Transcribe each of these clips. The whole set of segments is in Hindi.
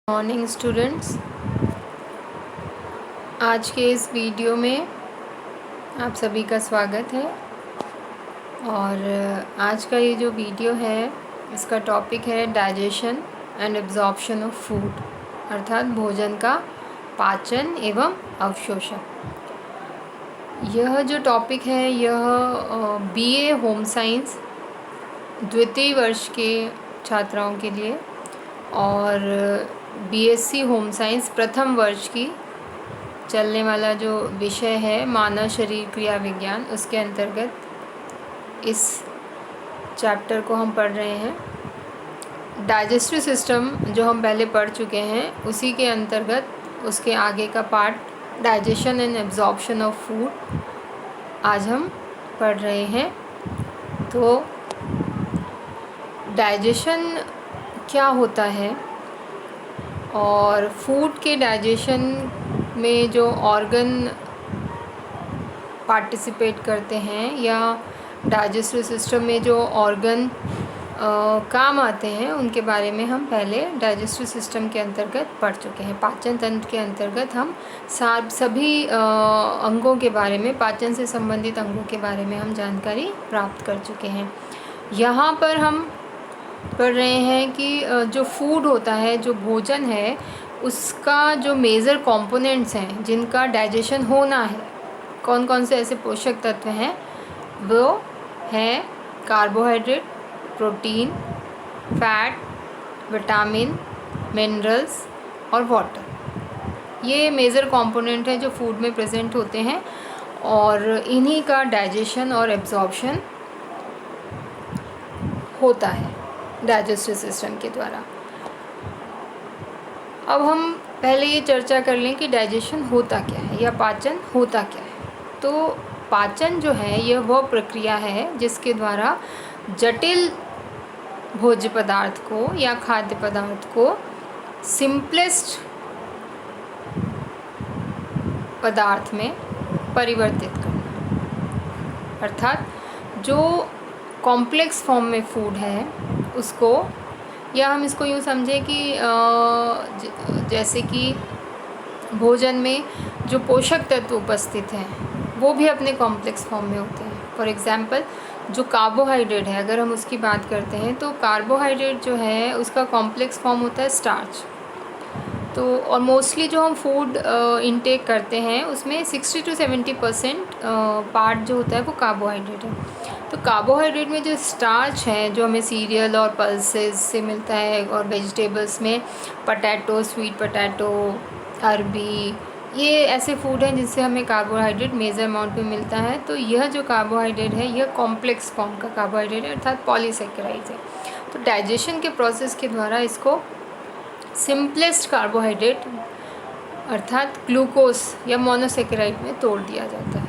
मॉर्निंग स्टूडेंट्स, आज के इस वीडियो में आप सभी का स्वागत है। और आज का ये जो वीडियो है इसका टॉपिक है digestion and absorption of food, अर्थात भोजन का पाचन एवं अवशोषण। यह जो टॉपिक है यह बीए होम साइंस द्वितीय वर्ष के छात्राओं के लिए और बीएससी होम साइंस प्रथम वर्ष की चलने वाला जो विषय है मानव शरीर क्रिया विज्ञान, उसके अंतर्गत इस चैप्टर को हम पढ़ रहे हैं। डाइजेस्टिव सिस्टम जो हम पहले पढ़ चुके हैं उसी के अंतर्गत उसके आगे का part digestion and absorption of food आज हम पढ़ रहे हैं। तो डाइजेशन क्या होता है और फूड के डाइजेशन में जो ऑर्गन पार्टिसिपेट करते हैं या डाइजेस्टिव सिस्टम में जो ऑर्गन काम आते हैं उनके बारे में हम पहले डाइजेस्टिव सिस्टम के अंतर्गत पढ़ चुके हैं। पाचन तंत्र के अंतर्गत हम सभी अंगों के बारे में, पाचन से संबंधित अंगों के बारे में हम जानकारी प्राप्त कर चुके हैं। यहाँ पर हम पढ़ रहे हैं कि जो फूड होता है, जो भोजन है, उसका जो मेजर कंपोनेंट्स हैं जिनका डाइजेशन होना है, कौन कौन से ऐसे पोषक तत्व हैं, वो हैं carbohydrate, protein, fat, vitamin, minerals और वाटर। ये मेजर कंपोनेंट हैं जो फूड में प्रेजेंट होते हैं और इन्हीं का डाइजेशन और एब्जॉर्प्शन होता है डाइजेस्टिव सिस्टम के द्वारा। अब हम पहले ये चर्चा कर लें कि डाइजेशन होता क्या है या पाचन होता क्या है। तो पाचन जो है यह वह प्रक्रिया है जिसके द्वारा जटिल भोज्य पदार्थ को या खाद्य पदार्थ को सिंपलेस्ट पदार्थ में परिवर्तित करना, अर्थात जो कॉम्प्लेक्स फॉर्म में फूड है उसको, या हम इसको यूँ समझें कि जैसे कि भोजन में जो पोषक तत्व उपस्थित हैं वो भी अपने कॉम्प्लेक्स फॉर्म में होते हैं। फॉर एग्ज़ाम्पल जो कार्बोहाइड्रेट है, अगर हम उसकी बात करते हैं तो कार्बोहाइड्रेट जो है उसका कॉम्प्लेक्स फॉर्म होता है स्टार्च। तो और मोस्टली जो हम फूड इनटेक करते हैं उसमें 60 to 70% पार्ट जो होता है वो कार्बोहाइड्रेट है। तो कार्बोहाइड्रेट में जो स्टार्च है जो हमें सीरियल और पल्सेस से मिलता है, और वेजिटेबल्स में पोटैटो, स्वीट पोटैटो, अरबी, ये ऐसे फूड हैं जिनसे हमें कार्बोहाइड्रेट मेजर अमाउंट में मिलता है। तो यह जो कार्बोहाइड्रेट है यह कॉम्प्लेक्स फॉर्म का कार्बोहाइड्रेट है, अर्थात पॉलीसेकेराइड्स है। तो डाइजेशन के प्रोसेस के द्वारा इसको सिंपलेस्ट कार्बोहाइड्रेट अर्थात ग्लूकोज या मोनोसेकेराइड में तोड़ दिया जाता है।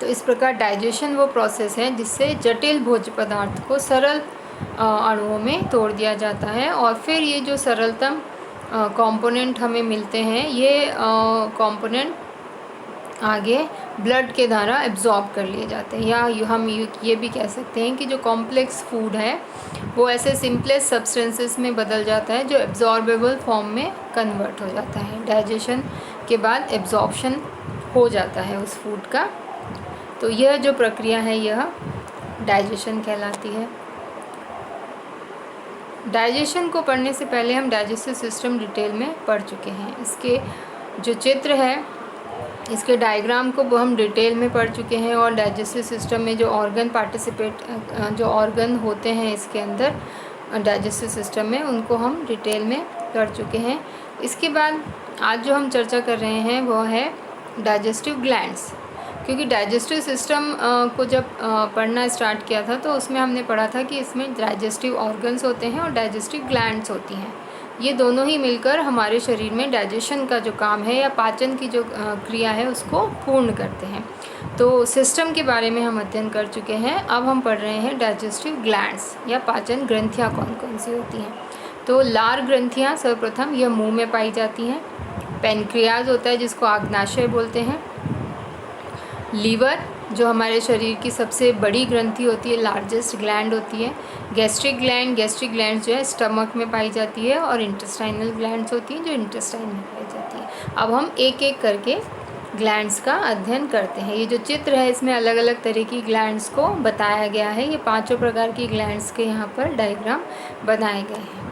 तो इस प्रकार डाइजेशन वो प्रोसेस है जिससे जटिल भोज्य पदार्थ को सरल अणुओं में तोड़ दिया जाता है और फिर ये जो सरलतम कंपोनेंट हमें मिलते हैं ये कंपोनेंट आगे ब्लड के द्वारा एब्जॉर्ब कर लिए जाते हैं, या हम ये भी कह सकते हैं कि जो कॉम्प्लेक्स फूड है वो ऐसे सिंपलेस्ट सब्सटेंसेस में बदल जाता है जो एब्जॉर्बेबल फॉर्म में कन्वर्ट हो जाता है। डाइजेशन के बाद एब्जॉर्प्शन हो जाता है उस फूड का। तो यह जो प्रक्रिया है यह डाइजेशन कहलाती है। डाइजेशन को पढ़ने से पहले हम डाइजेस्टिव सिस्टम डिटेल में पढ़ चुके हैं। इसके जो चित्र है, इसके डायग्राम को हम डिटेल में पढ़ चुके हैं और डाइजेस्टिव सिस्टम में जो ऑर्गन होते हैं इसके अंदर डाइजेस्टिव सिस्टम में, उनको हम डिटेल में कर चुके हैं। इसके बाद आज जो हम चर्चा कर रहे हैं वह है डाइजेस्टिव ग्लैंड्स, क्योंकि डाइजेस्टिव सिस्टम को जब पढ़ना स्टार्ट किया था तो उसमें हमने पढ़ा था कि इसमें डाइजेस्टिव ऑर्गन्स होते हैं और डाइजेस्टिव ग्लैंड्स होती हैं। ये दोनों ही मिलकर हमारे शरीर में डाइजेशन का जो काम है या पाचन की जो क्रिया है उसको पूर्ण करते हैं। तो सिस्टम के बारे में हम अध्ययन कर चुके हैं। अब हम पढ़ रहे हैं डाइजेस्टिव ग्लैंड्स या पाचन ग्रंथियाँ कौन कौन सी होती हैं। तो लार ग्रंथियाँ सर्वप्रथम यह मुंह में पाई जाती हैं। पेनक्रियाज होता है जिसको आग्नाशय बोलते हैं। लीवर जो हमारे शरीर की सबसे बड़ी ग्रंथि होती है, लार्जेस्ट ग्लैंड होती है। गैस्ट्रिक ग्लैंड जो है स्टमक में पाई जाती है, और इंटेस्टाइनल ग्लैंड्स होती हैं जो इंटेस्टाइन में पाई जाती है। अब हम एक एक करके ग्लैंड्स का अध्ययन करते हैं। ये जो चित्र है इसमें अलग अलग तरह की ग्लैंड्स को बताया गया है। ये 5 प्रकार की ग्लैंड्स के यहाँ पर डायग्राम बनाए गए हैं।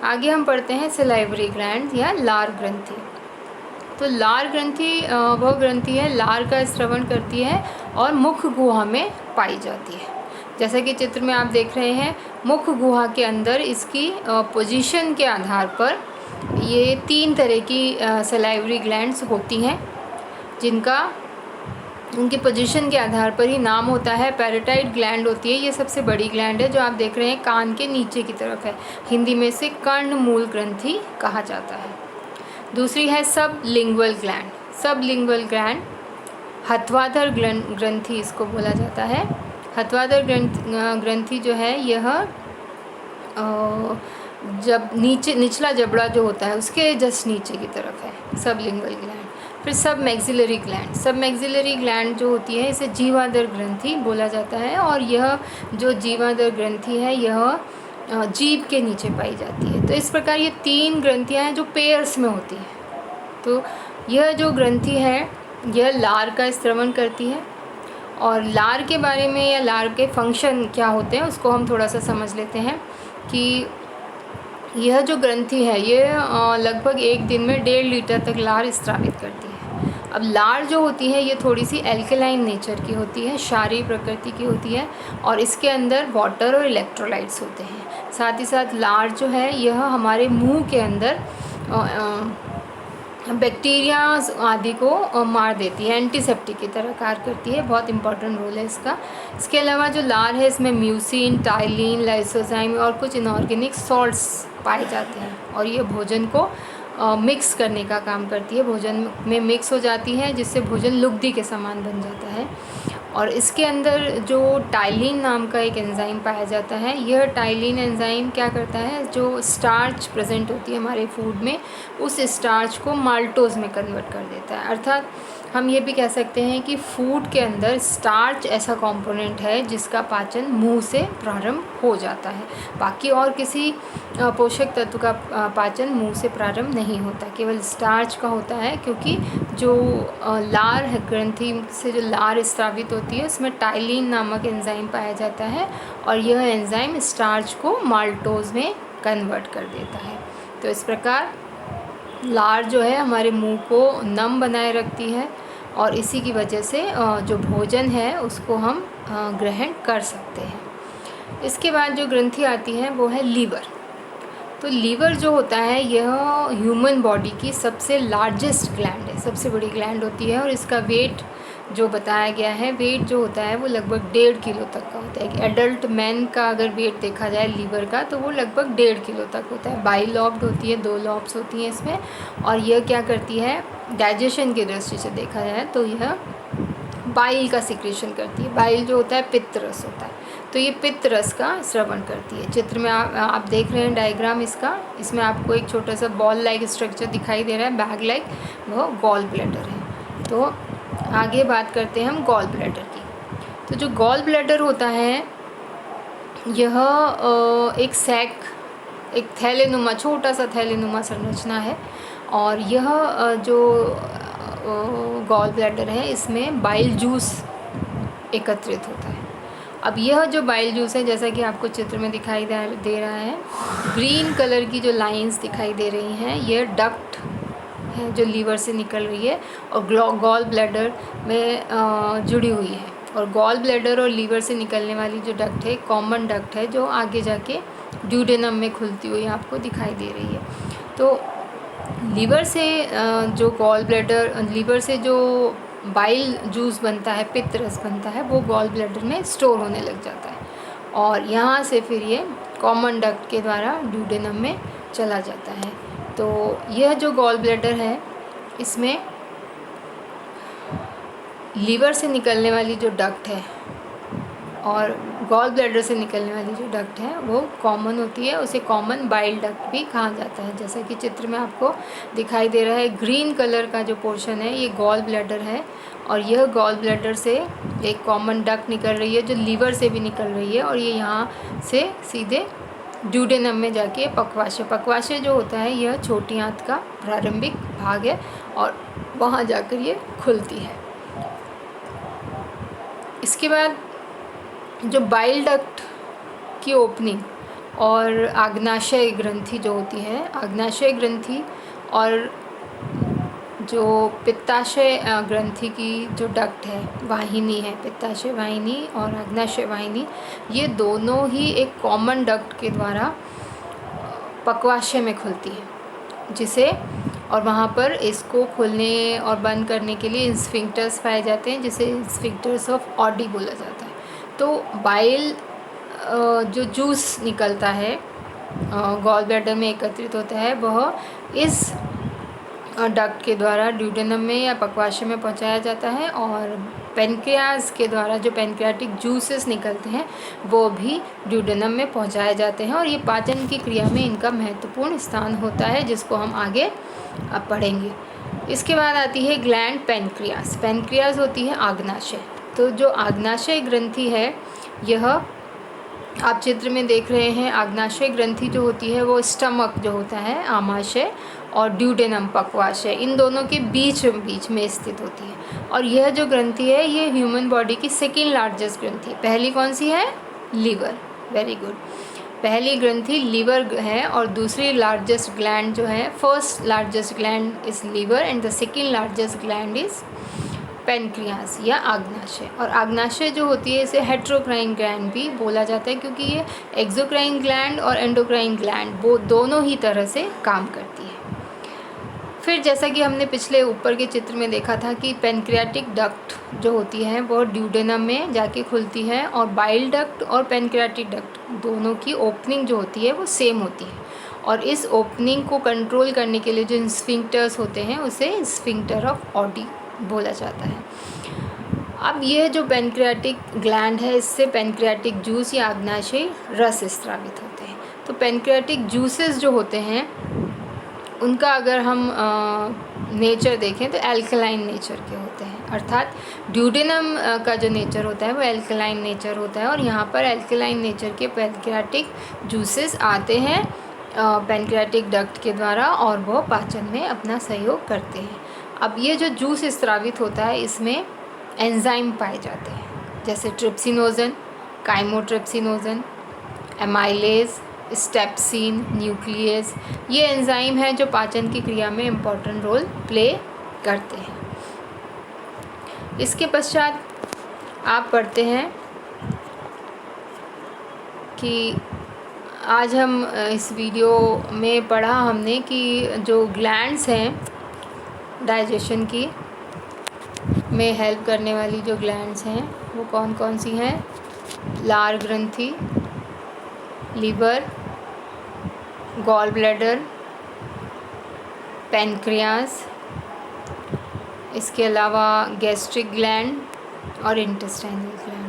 आगे हम पढ़ते हैं सलाइवरी ग्लैंड या लार ग्रंथि। तो लार ग्रंथि वह ग्रंथि है लार का स्रवण करती है और मुख गुहा में पाई जाती है। जैसा कि चित्र में आप देख रहे हैं, मुख गुहा के अंदर इसकी पोजीशन के आधार पर ये 3 तरह की सलाइवरी ग्लैंड्स होती हैं, जिनका उनकी पोजीशन के आधार पर ही नाम होता है। पैराटाइड ग्लैंड होती है, ये सबसे बड़ी ग्लैंड है जो आप देख रहे हैं कान के नीचे की तरफ है। हिंदी में इसे कर्णमूल ग्रंथि कहा जाता है। दूसरी है सब लिंगुअल ग्लैंड। सब लिंगुअल ग्लैंड हथवाधर ग्रंथि इसको बोला जाता है। हथवाधर ग्रंथि जो है यह जब निचला जबड़ा जो होता है उसके जस्ट नीचे की तरफ है सब लिंगुअल ग्लैंड। फिर sub maxillary gland. Sub maxillary gland जो होती है इसे जीवाधर ग्रंथि बोला जाता है, और यह जो जीवाधर ग्रंथि है यह जीभ के नीचे पाई जाती है। तो इस प्रकार ये 3 ग्रंथियाँ हैं जो पेयर्स में होती हैं। तो यह जो ग्रंथि है यह लार का स्रवण करती है, और लार के बारे में या लार के फंक्शन क्या होते हैं उसको हम थोड़ा सा समझ लेते हैं कि यह जो ग्रंथि है ये लगभग एक दिन में 1.5 लीटर तक लार स्रावित करती है। अब लार जो होती है ये थोड़ी सी एल्कलाइन नेचर की होती है, क्षारीय प्रकृति की होती है, और इसके अंदर वाटर और इलेक्ट्रोलाइट्स होते हैं। साथ ही साथ लार जो है यह हमारे मुंह के अंदर बैक्टीरिया आदि को मार देती है, एंटीसेप्टिक की तरह कार्य करती है। बहुत इंपॉर्टेंट रोल है इसका। इसके अलावा जो लार है इसमें म्यूसिन, टाइलिन, लाइसोजाइम और कुछ इनऑर्गेनिक सॉल्ट्स पाए जाते हैं, और ये भोजन को मिक्स करने का काम करती है। भोजन में मिक्स हो जाती है जिससे भोजन लुगदी के समान बन जाता है। और इसके अंदर जो टाइलिन नाम का एक एंजाइम पाया जाता है, यह टाइलिन एंजाइम क्या करता है, जो स्टार्च प्रेजेंट होती है हमारे फूड में उस स्टार्च को माल्टोज में कन्वर्ट कर देता है। अर्थात हम ये भी कह सकते हैं कि फूड के अंदर स्टार्च ऐसा कंपोनेंट है जिसका पाचन मुंह से प्रारंभ हो जाता है। बाकी और किसी पोषक तत्व का पाचन मुंह से प्रारंभ नहीं होता, केवल स्टार्च का होता है, क्योंकि जो लार है ग्रंथि से जो लार स्रावित होती है उसमें टाइलिन नामक एंजाइम पाया जाता है, और यह एंजाइम स्टार्च को माल्टोज में कन्वर्ट कर देता है। तो इस प्रकार लार जो है हमारे मुंह को नम बनाए रखती है, और इसी की वजह से जो भोजन है उसको हम ग्रहण कर सकते हैं। इसके बाद जो ग्रंथि आती है वो है लीवर। तो लीवर जो होता है यह ह्यूमन बॉडी की सबसे लार्जेस्ट ग्लैंड है, सबसे बड़ी ग्लैंड होती है, और इसका वेट जो बताया गया है, वेट जो होता है वो लगभग 1.5 किलो तक का होता है। एक एडल्ट मैन का अगर वेट देखा जाए लीवर का तो वो लगभग 1.5 किलो तक होता है। बाइलॉब्ड होती है, 2 लॉब्स होती हैं इसमें, और यह क्या करती है, डाइजेशन की दृष्टि से देखा जाए तो यह बाइल का सिक्रेशन करती है। बाइल जो होता है पित्त रस होता है, तो ये पित्त रस का स्रवण करती है। चित्र में आप देख रहे हैं डायग्राम इसका, इसमें आपको एक छोटा सा बॉल लाइक स्ट्रक्चर दिखाई दे रहा है, बैग लाइक, वो गॉल ब्लैडर है। तो आगे बात करते हैं हम गॉल ब्लैडर की। तो जो गॉल ब्लैडर होता है यह एक सैक, एक थैलेनुमा, छोटा सा थैलेनुमा संरचना है, और यह जो गॉल ब्लैडर है इसमें बाइल जूस एकत्रित होता है। अब यह जो बाइल जूस है, जैसा कि आपको चित्र में दिखाई दे रहा है, ग्रीन कलर की जो लाइंस दिखाई दे रही हैं, यह डक्ट है जो लीवर से निकल रही है और गॉल ब्लैडर में जुड़ी हुई है। और गॉल ब्लैडर और लीवर से निकलने वाली जो डक्ट है कॉमन डक्ट है, जो आगे जाके ड्यूडेनम में खुलती हुई आपको दिखाई दे रही है। तो लीवर से जो गॉल ब्लैडर, लीवर से जो बाइल जूस बनता है, पित्त रस बनता है, वो गॉल ब्लैडर में स्टोर होने लग जाता है, और यहाँ से फिर ये कॉमन डक्ट के द्वारा ड्यूडेनम में चला जाता है। तो यह जो गॉल ब्लैडर है इसमें लीवर से निकलने वाली जो डक्ट है और गॉल ब्लैडर से निकलने वाली जो डक्ट है वो कॉमन होती है, उसे कॉमन बाइल डक्ट भी कहा जाता है। जैसा कि चित्र में आपको दिखाई दे रहा है, ग्रीन कलर का जो पोर्शन है ये गॉल ब्लैडर है, और यह गॉल ब्लैडर से एक कॉमन डक्ट निकल रही है जो लीवर से भी निकल रही है, और ये यहाँ से सीधे ड्यूडेनम में जाके पक्वाशय जो होता है यह छोटी आंत का प्रारंभिक भाग है, और वहाँ जाकर ये खुलती है। इसके बाद जो बाइल डक्ट की ओपनिंग और आग्नाशय ग्रंथि जो होती है, आग्नाशय ग्रंथि और जो पित्ताशय ग्रंथि की जो डक्ट है, वाहिनी है, पित्ताशय वाहिनी और आग्नाशय वाहिनी, ये दोनों ही एक कॉमन डक्ट के द्वारा पक्वाशय में खुलती है, जिसे और वहाँ पर इसको खोलने और बंद करने के लिए स्फिंक्टर्स पाए जाते हैं, जिसे स्फिंक्टर्स ऑफ ऑडी बोला जाता है। तो बाइल जो जूस निकलता है गॉल ब्लैडर में एकत्रित होता है, वह इस डक्ट के द्वारा ड्यूडेनम में या पक्वाशय में पहुंचाया जाता है, और पेनक्रियाज के द्वारा जो पेनक्रियाटिक जूसेस निकलते हैं वो भी ड्यूडेनम में पहुंचाए जाते हैं, और ये पाचन की क्रिया में इनका महत्वपूर्ण स्थान होता है, जिसको हम आगे अब पढ़ेंगे। इसके बाद आती है ग्लैंड पेनक्रियाज। पेनक्रियाज होती है आग्नाशय। तो जो आग्नाशय ग्रंथि है, यह आप चित्र में देख रहे हैं, आग्नाशय ग्रंथि जो होती है वो स्टमक जो होता है, आमाशय, और ड्यूडेनम पक्वाशय, इन दोनों के बीच में स्थित होती है। और यह जो ग्रंथि है ये ह्यूमन बॉडी की सेकेंड लार्जेस्ट ग्रंथि है। पहली कौन सी है? लीवर। Very good. पहली ग्रंथि लीवर है, और दूसरी लार्जेस्ट ग्लैंड जो है, first largest gland is liver and the second largest gland is pancreas या आग्नाशय। और आग्नाशय जो होती है इसे हेट्रोक्राइन ग्लैंड भी बोला जाता है, क्योंकि ये एक्सोक्राइन ग्लैंड और एंडोक्राइन ग्लैंड वो दोनों ही तरह से काम करती है। फिर जैसा कि हमने पिछले ऊपर के चित्र में देखा था कि पेनक्रियाटिक डक्ट जो होती है वो ड्यूडेनम में जाके खुलती है, और बाइल डक्ट और पेनक्रियाटिक डक्ट दोनों की ओपनिंग जो होती है वो सेम होती है, और इस ओपनिंग को कंट्रोल करने के लिए जो स्फिंक्टर्स होते हैं उसे स्फिंक्टर ऑफ ऑडी बोला जाता है। अब यह जो पेनक्रियाटिक ग्लैंड है, इससे पेनक्रियाटिक जूस या आग्नाशय रस स्रावित होते हैं। तो पेनक्रियाटिक जूसेस जो होते हैं उनका अगर हम नेचर देखें तो एल्कलाइन नेचर के होते हैं, अर्थात ड्यूडेनम का जो नेचर होता है वो एल्कलाइन नेचर होता है, और यहाँ पर एल्कलाइन नेचर के पेनक्रियाटिक जूसेस आते हैं पेनक्रियाटिक डक्ट के द्वारा, और वो पाचन में अपना सहयोग करते हैं। अब ये जो जूस स्रावित होता है इसमें एंजाइम पाए जाते हैं, जैसे ट्रिप्सिनोजन, काइमोट्रिप्सिनोजन, एमाइलेज, स्टेप्सिन, न्यूक्लियस। ये एंजाइम है जो पाचन की क्रिया में इम्पॉर्टेंट रोल प्ले करते हैं। इसके पश्चात आप पढ़ते हैं कि आज हम इस वीडियो में पढ़ा हमने कि जो ग्लैंड्स हैं डाइजेशन की में हेल्प करने वाली जो ग्लैंड्स हैं वो कौन कौन सी हैं? लार ग्रंथि, लीवर, गॉल ब्लैडर, पेनक्रियाज, इसके अलावा गैस्ट्रिक ग्लैंड और इंटेस्टाइनल ग्लैंड।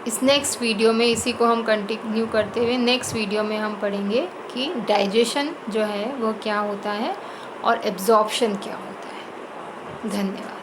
इस नेक्स्ट वीडियो में इसी को हम कंटिन्यू करते हुए नेक्स्ट वीडियो में हम पढ़ेंगे कि डाइजेशन जो है वो क्या होता है और एब्जॉर्प्शन क्या होता है। धन्यवाद।